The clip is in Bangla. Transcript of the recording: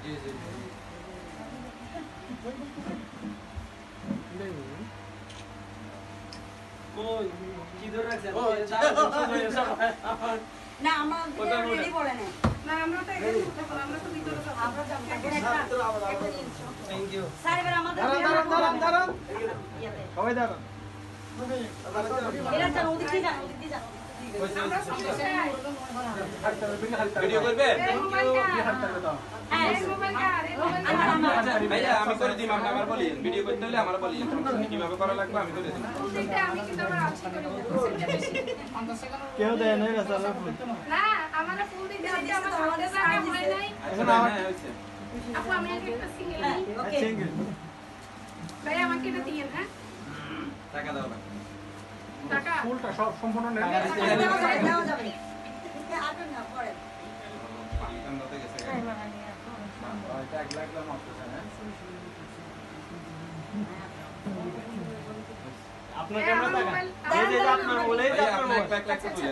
জি জি ওই কি ধরে রাখছেন না আমরা রেডি বলে না না আমরা তো এখানে উঠতে পারলাম আমরা তো ভিতরে যাব আমরা যাব থ্যাংক ইউ স্যার এবার আমাদের দাঁড়ান সবাই দাঁড়ান এরা যান ওদিকে যান আমরা সমস্যা ভিডিও করবে এই মোবাইলটা হ্যাঁ এই মোবাইলটা এই আচ্ছা মোবাইলটা ভাইয়া আমি করে দিই আপনি আমার বলি ভিডিও করতে হলে আমার বলি কিভাবে করা লাগবে আমি করে দিই ফুলটা আমি কিন্তু আমার আজকে করে কেউ দেয় নাই রাস্তা ফুল না আমার ফুল দিতে আমার হাতে জায়গা হয় নাই এখন হ্যাঁ হইছে আপু আমি একটা সিঙ্গেল হ্যাঁ নিই ওকে সিঙ্গেল ভাই আমাকে এটা দিয়েন হ্যাঁ টাকা দাও না টাকা ফুলটা সব সম্পূর্ণ নেই দেওয়া যাবে আর না পরে কান্দাতে গেছে এটা 1 লাখ দাম আসছে না আপনার ক্যামেরা টাকা এই যে আপনার বলেই যে আপনার এক লাখ তুলে